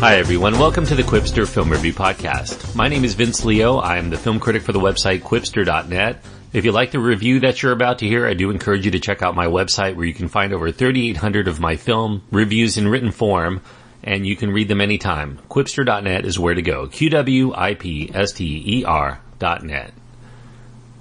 Hi everyone, welcome to the Quipster Film Review Podcast. My name is Vince Leo, I am the film critic for the website Quipster.net. If you like the review that you're about to hear, I do encourage you to check out my website where you can find over 3,800 of my film reviews in written form, and you can read them anytime. Quipster.net is where to go, QWIPSTER.net.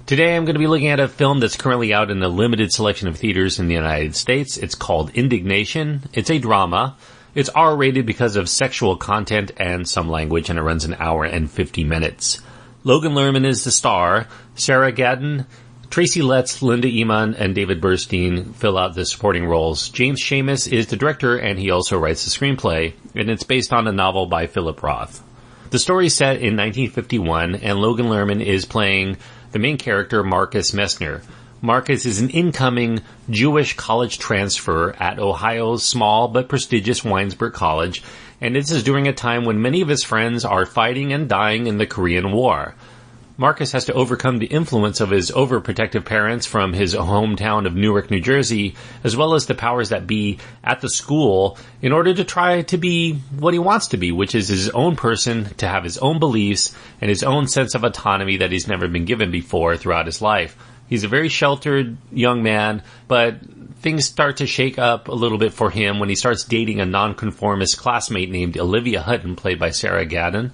Today I'm going to be looking at a film that's currently out in a limited selection of theaters in the United States. It's called Indignation. It's a drama. It's R-rated because of sexual content and some language, and it runs an hour and 50 minutes. Logan Lerman is the star. Sarah Gadon, Tracy Letts, Linda Eman, and David Burstein fill out the supporting roles. James Schamus is the director, and he also writes the screenplay, and it's based on a novel by Philip Roth. The story is set in 1951, and Logan Lerman is playing the main character, Marcus Messner. Marcus is an incoming Jewish college transfer at Ohio's small but prestigious Winesberg College, and this is during a time when many of his friends are fighting and dying in the Korean War. Marcus has to overcome the influence of his overprotective parents from his hometown of Newark, New Jersey, as well as the powers that be at the school in order to try to be what he wants to be, which is his own person, to have his own beliefs and his own sense of autonomy that he's never been given before throughout his life. He's a very sheltered young man, but things start to shake up a little bit for him when he starts dating a non-conformist classmate named Olivia Hutton, played by Sarah Gadon.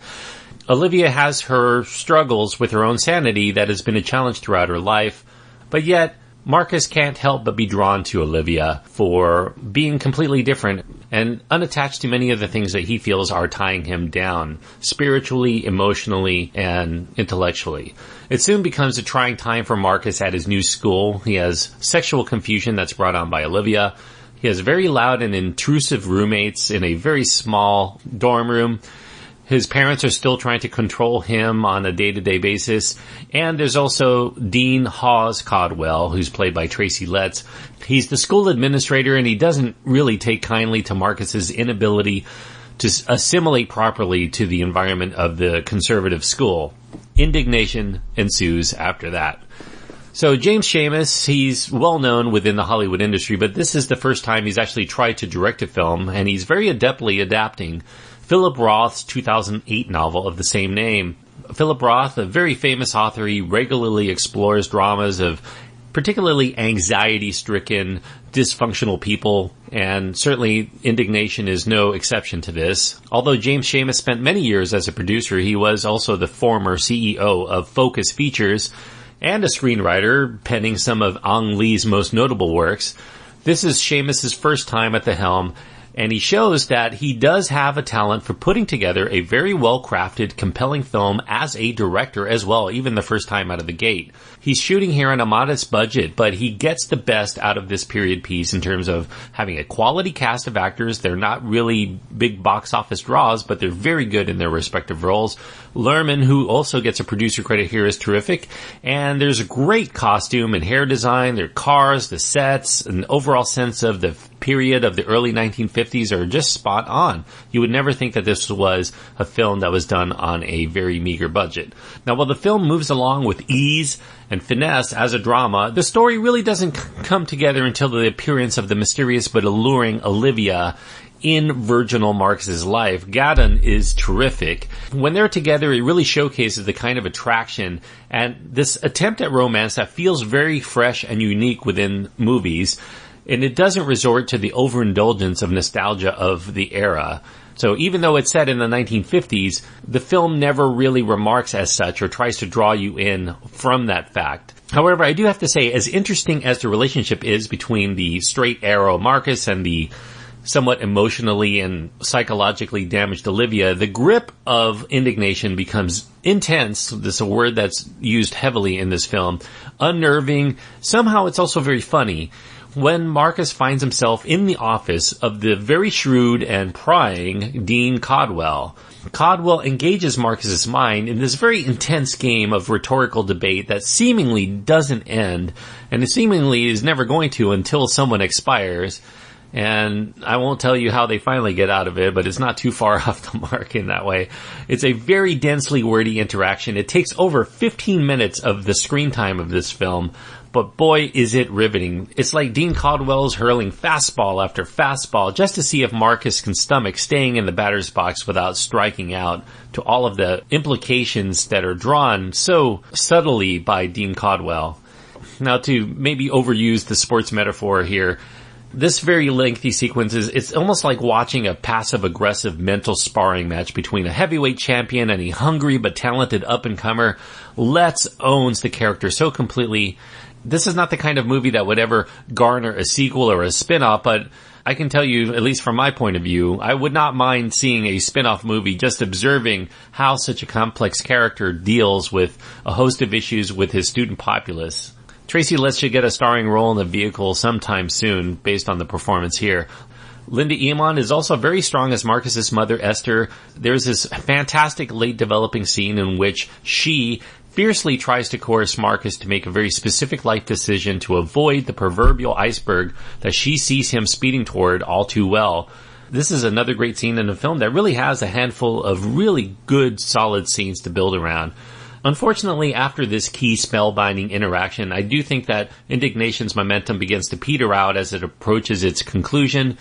Olivia has her struggles with her own sanity that has been a challenge throughout her life, but yet Marcus can't help but be drawn to Olivia for being completely different and unattached to many of the things that he feels are tying him down, spiritually, emotionally, and intellectually. It soon becomes a trying time for Marcus at his new school. He has sexual confusion that's brought on by Olivia. He has very loud and intrusive roommates in a very small dorm room. His parents are still trying to control him on a day-to-day basis. And there's also Dean Hawes Caudwell, who's played by Tracy Letts. He's the school administrator, and he doesn't really take kindly to Marcus's inability to assimilate properly to the environment of the conservative school. Indignation ensues after that. So James Schamus, he's well known within the Hollywood industry, but this is the first time he's actually tried to direct a film, and he's very adeptly adapting Philip Roth's 2008 novel of the same name. Philip Roth, a very famous author, he regularly explores dramas of particularly anxiety-stricken, dysfunctional people, and certainly Indignation is no exception to this. Although James Schamus spent many years as a producer, he was also the former CEO of Focus Features and a screenwriter, penning some of Ang Lee's most notable works. This is Schamus's first time at the helm, and he shows that he does have a talent for putting together a very well-crafted, compelling film as a director as well, even the first time out of the gate. He's shooting here on a modest budget, but he gets the best out of this period piece in terms of having a quality cast of actors. They're not really big box office draws, but they're very good in their respective roles. Lerman, who also gets a producer credit here, is terrific. And there's a great costume and hair design. Their cars, the sets, an overall sense of the period of the early 1950s are just spot on. You would never think that this was a film that was done on a very meager budget. Now, while the film moves along with ease and finesse as a drama, the story really doesn't come together until the appearance of the mysterious but alluring Olivia in virginal Marcus's life. Gadon is terrific. When they're together, it really showcases the kind of attraction and this attempt at romance that feels very fresh and unique within movies. And it doesn't resort to the overindulgence of nostalgia of the era. So even though it's set in the 1950s, the film never really remarks as such or tries to draw you in from that fact. However, I do have to say, as interesting as the relationship is between the straight arrow Marcus and the somewhat emotionally and psychologically damaged Olivia, the grip of Indignation becomes intense. This is a word that's used heavily in this film. Unnerving. Somehow it's also very funny. When Marcus finds himself in the office of the very shrewd and prying Dean Caudwell, Caudwell engages Marcus's mind in this very intense game of rhetorical debate that seemingly doesn't end, and it seemingly is never going to until someone expires. And I won't tell you how they finally get out of it, but it's not too far off the mark in that way. It's a very densely wordy interaction. It takes over 15 minutes of the screen time of this film, but boy, is it riveting. It's like Dean Caudwell's hurling fastball after fastball just to see if Marcus can stomach staying in the batter's box without striking out, to all of the implications that are drawn so subtly by Dean Caudwell. Now, to maybe overuse the sports metaphor here, this very lengthy sequence it's almost like watching a passive-aggressive mental sparring match between a heavyweight champion and a hungry but talented up-and-comer. Let's owns the character so completely. This is not the kind of movie that would ever garner a sequel or a spin-off, but I can tell you, at least from my point of view, I would not mind seeing a spin-off movie just observing how such a complex character deals with a host of issues with his student populace. Tracy Letts should get a starring role in the vehicle sometime soon, based on the performance here. Linda Eamon is also very strong as Marcus's mother, Esther. There's this fantastic late developing scene in which she fiercely tries to coerce Marcus to make a very specific life decision to avoid the proverbial iceberg that she sees him speeding toward all too well. This is another great scene in the film that really has a handful of really good, solid scenes to build around. Unfortunately, after this key spellbinding interaction, I do think that Indignation's momentum begins to peter out as it approaches its conclusion.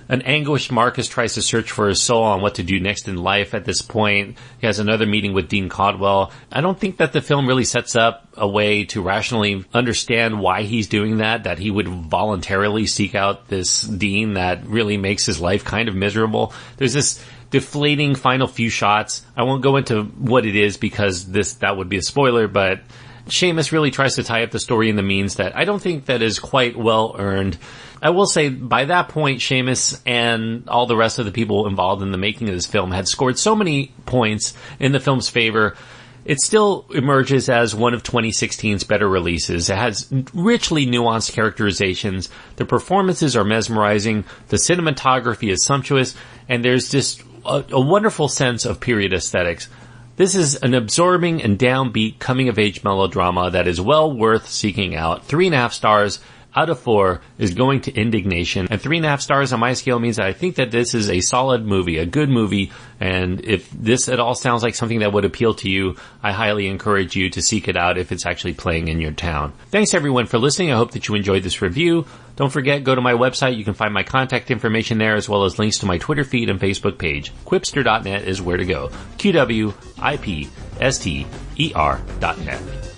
An anguished Marcus tries to search for his soul on what to do next in life at this point. He has another meeting with Dean Caudwell. I don't think that the film really sets up a way to rationally understand why he's doing that he would voluntarily seek out this Dean that really makes his life kind of miserable. There's this deflating final few shots. I won't go into what it is because that would be a spoiler, but Seamus really tries to tie up the story in the means that I don't think that is quite well earned. I will say by that point, Seamus and all the rest of the people involved in the making of this film had scored so many points in the film's favor. It still emerges as one of 2016's better releases. It has richly nuanced characterizations. The performances are mesmerizing. The cinematography is sumptuous. And there's just a wonderful sense of period aesthetics. This is an absorbing and downbeat coming-of-age melodrama that is well worth seeking out. 3.5 stars out of 4 is going to Indignation, and 3.5 stars on my scale means that I think that this is a solid movie, a good movie, and if this at all sounds like something that would appeal to you, I highly encourage you to seek it out if it's actually playing in your town. Thanks everyone for listening. I hope that you enjoyed this review. Don't forget, go to my website. You can find my contact information there as well as links to my Twitter feed and Facebook page. Quipster.net is where to go. QWIPSTER.net.